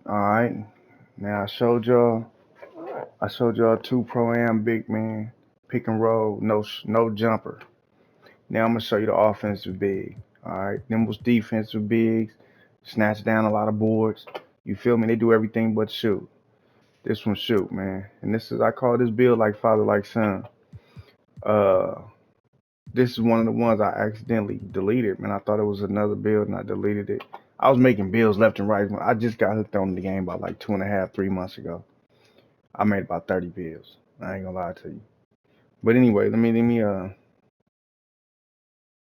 All right. Now I showed y'all two pro am big man pick and roll, no jumper. Now I'm gonna show you the offensive big. All right. Them was defensive bigs, snatch down a lot of boards. You feel me? They do everything but shoot. This one shoot, man. And this is I call this build like father like son. Uh, this is one of the ones I accidentally deleted, man. I thought it was another build and I deleted it. I was making builds left and right. I just got hooked on the game about like 2.5, 3 months ago. I made about 30 bills. I ain't gonna lie to you. But anyway,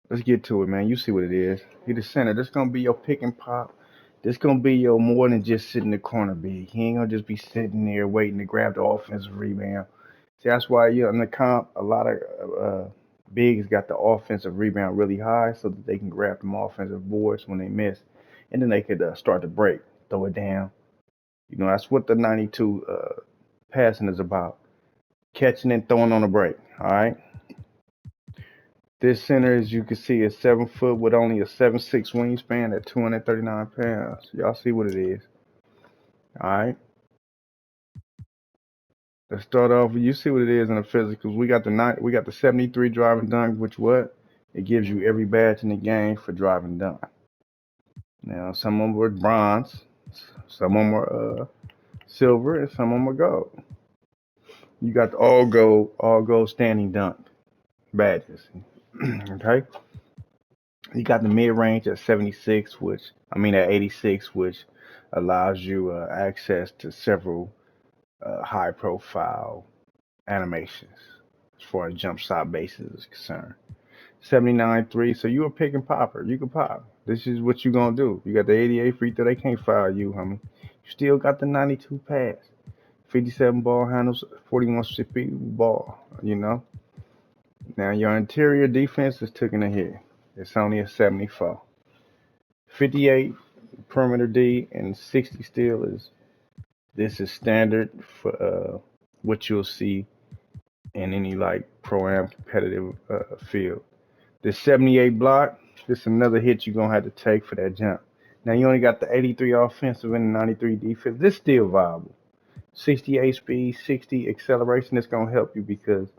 let's get to it, man. You see what it is. He the center. This gonna be your pick and pop. This gonna be your more than just sit in the corner big. He ain't gonna just be sitting there waiting to grab the offensive rebound. See, that's why you in the comp, a lot of bigs got the offensive rebound really high so that they can grab them offensive boards when they miss, and then they could start to break, throw it down. You know, that's what the 92 passing is about. Catching and throwing on a break. All right. This center, as you can see, is 7 foot with only a 7'6" wingspan at 239 pounds. Y'all see what it is. All right. Let's start off. You see what it is in the physicals. We got the 73 driving dunk, which what? It gives you every badge in the game for driving dunk. Now, some of them were bronze, some of them were silver, and some of them are gold. You got the all gold standing dunk badges. Okay. You got the mid range at 76, at 86, which allows you access to several high profile animations as far as jump shot bases is concerned. 79 3, so you a pick and popper. You can pop. This is what you gonna do. You got the 88 free throw, they can't foul you, homie. You still got the 92 pass. 57 ball handles, 41 speed ball, you know. Now your interior defense is taking a hit. It's only a 74. 58 perimeter D and 60 still is this is standard for what you'll see in any like pro am competitive field. This 78 block, this is another hit you're gonna have to take for that jump. Now you only got the 83 offensive and the 93 defense. This still viable. 68 speed, 60 acceleration. It's gonna help you because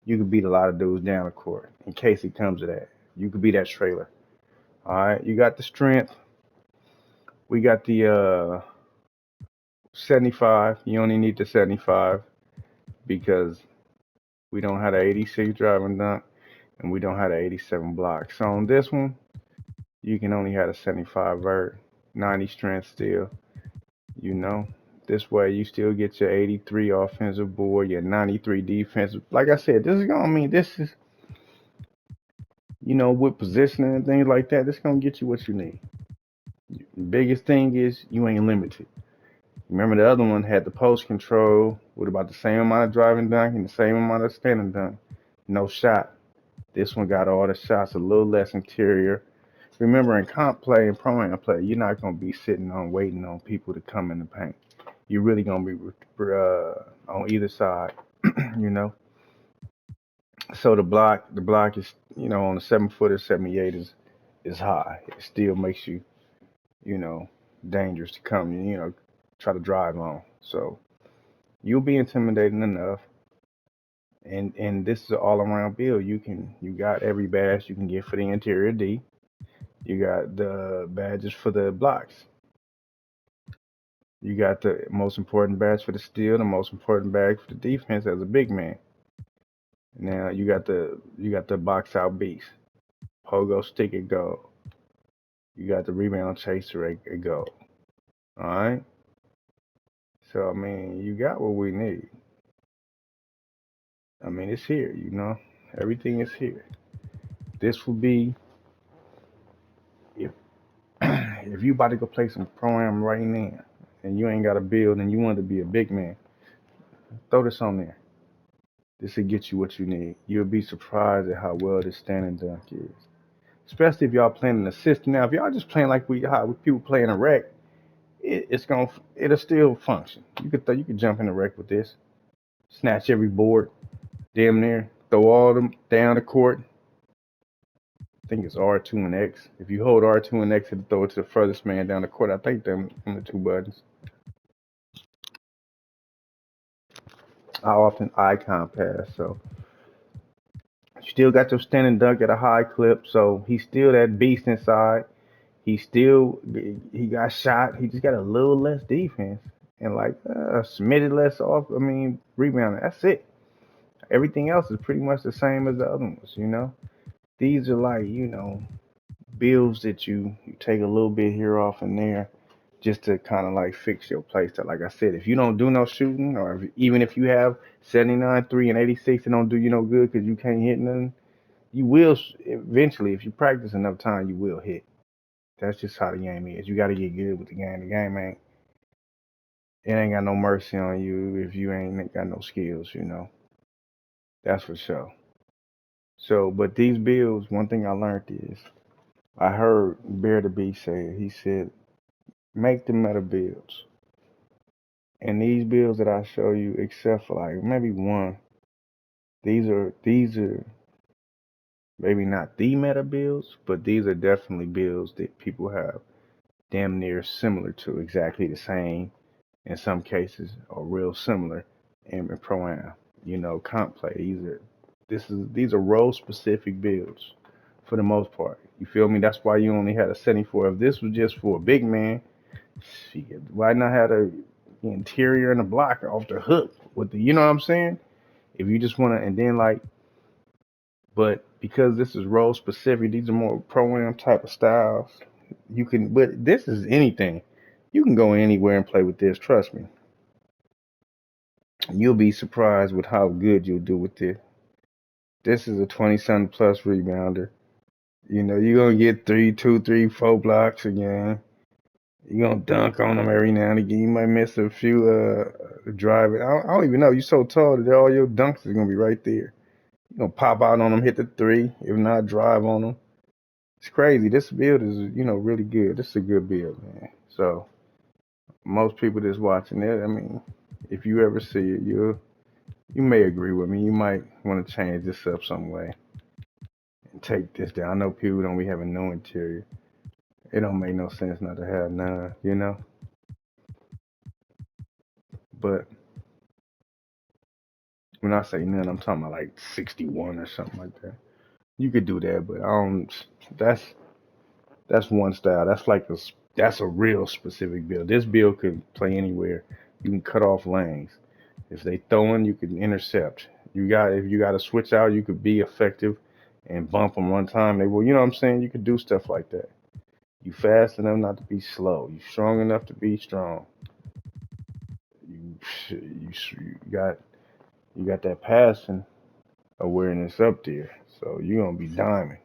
you can beat a lot of dudes down the court in case it comes to that. You could be that trailer. All right, you got the strength. We got the 75. You only need the 75 because we don't have the 86 driving dunk and we don't have the 87 block. So on this one, you can only have a 75 vert, 90 strength still. You know, this way you still get your 83 offensive board, your 93 defensive. Like I said, this is gonna mean this is with positioning and things like that. This gonna get you what you need. The biggest thing is you ain't limited. Remember the other one had the post control with about the same amount of driving dunk and the same amount of standing dunk. No shot. This one got all the shots, a little less interior. Remember in comp play and pro am play, you're not gonna be sitting on waiting on people to come in the paint. You're really gonna be on either side, you know. So the block is on the 7 footer 78 is high. It still makes you you know dangerous to come try to drive on. So you'll be intimidating enough. And this is an all around build. You got every badge you can get for the interior D. You got the badges for the blocks. You got the most important badge for the steal, the most important badge for the defense as a big man. Now you got the box out beast, pogo stick and go. You got the rebound chaser and go. All right. So I mean, you got what we need. I mean, it's here. Everything is here. This will be if if you about to go play some pro am right now, and you ain't got a build, and you want to be a big man, throw this on there. This will get you what you need. You'll be surprised at how well this standing dunk is. Especially if y'all playing an assist. Now, if y'all just playing like how people play in a rec, it'll still function. You could jump in the rec with this, snatch every board, damn near, throw all of them down the court. I think it's R2 and X. If you hold R2 and X, it'll throw it to the furthest man down the court. I think them the two buttons. I often icon pass. So you still got your standing dunk at a high clip. So he's still that beast inside. He got shot. He just got a little less defense and like submitted less off. I mean, rebounding. That's it. Everything else is pretty much the same as the other ones. These are like bills that you take a little bit here off and there just to kind of like fix your play style. Like I said, if you don't do no shooting, or even if you have 79, 3, and 86 and don't do you no good because you can't hit nothing, you will eventually, if you practice enough time, you will hit. That's just how the game is. You got to get good with the game. The game ain't got no mercy on you if you ain't got no skills. That's for sure. So, but these bills, one thing I learned is I heard Bear the Beast say it. He said, make the meta builds. And these bills that I show you, except for like maybe one, these are maybe not the meta builds, but these are definitely builds that people have damn near similar to, exactly the same in some cases, or real similar in pro am. Comp play. These are role specific builds for the most part. You feel me? That's why you only had a setting for. If this was just for a big man, shit, why not have the interior and the blocker off the hook with the, you know what I'm saying? If you just want to, and then like, but because this is role specific, these are more pro am type of styles. You can, but this is anything. You can go anywhere and play with this. Trust me. You'll be surprised with how good you'll do with this. This is a 20 something plus rebounder. You're gonna get three, two, three, four blocks a game. You're gonna dunk on them every now and again. You might miss a few driving. I don't even know. You're so tall that all your dunks are gonna be right there. You're gonna pop out on them, hit the three, if not drive on them. It's crazy. This build is really good. This is a good build, man. So most people that's watching it, I mean, if you ever see it, you may agree with me. You might want to change this up some way and take this down. I know people don't be having no interior. It don't make no sense not to have none. But when I say none, I'm talking about like 61 or something like that. You could do that, but I don't. That's that's one style. That's a real specific build. This build could play anywhere. You can cut off lanes. If they throwing, you can intercept. If you got to switch out, you could be effective and bump them one time. They will. You know what I'm saying? You could do stuff like that. You fast enough not to be slow. You strong enough to be strong. You got that passing awareness up there. So you're gonna be diamond.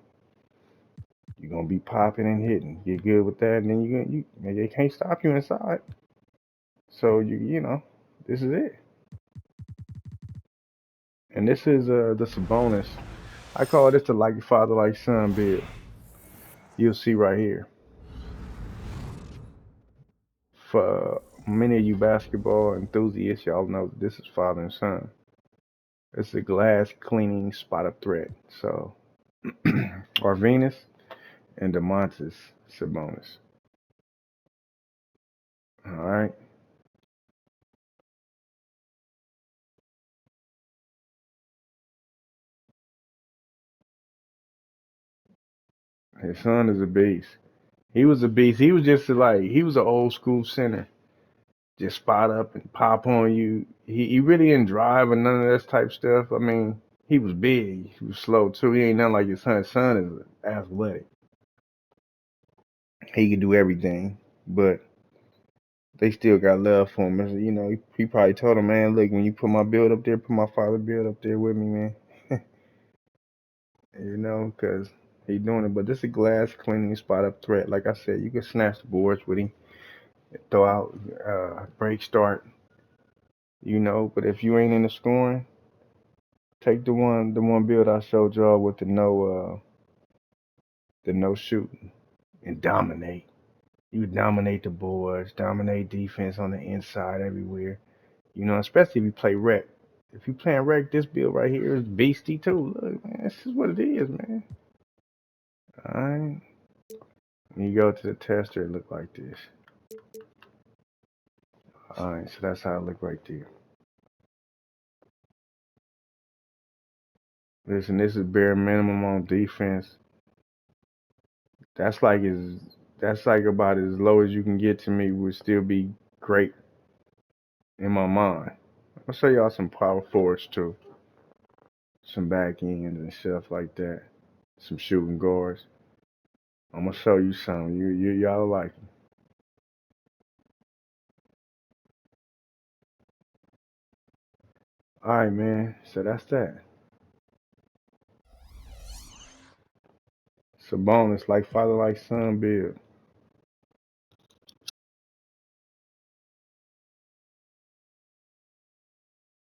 You're gonna be popping and hitting. Get good with that, and then they can't stop you inside. So this is it. And this is the Sabonis. I call this the like father like son build. You'll see right here. For many of you basketball enthusiasts, y'all know that this is father and son. It's a glass cleaning spot up threat. So Arvinas and Demontis Sabonis. All right. His son is a beast. He was a beast. He was just like he was an old school center. Just spot up and pop on you. He really didn't drive or none of that type stuff. I mean, he was big. He was slow too. He ain't nothing like his son. His son is athletic. He can do everything. But they still got love for him. He probably told him, man, look, when you put my build up there, put my father build up there with me, man. Because he doing it. But this is a glass cleaning spot up threat. Like I said, you can snatch the boards with him, throw out, break start. But if you ain't in the scoring, take the one build I showed y'all with the no shooting and dominate. You dominate the boards, dominate defense on the inside everywhere. Especially if you play rec. If you playing rec, this build right here is beastie too. Look, man, this is what it is, man. All right. When you go to the tester, it look like this. All right, so that's how it look right there. Listen, this is bare minimum on defense. That's like that's like about as low as you can get to me would still be great in my mind. I'll show y'all some power forwards too. Some back ends and stuff like that. Some shooting guards. I'm gonna show you some. Y'all like it. All right, man. So that's that. It's a bonus, like father, like son build.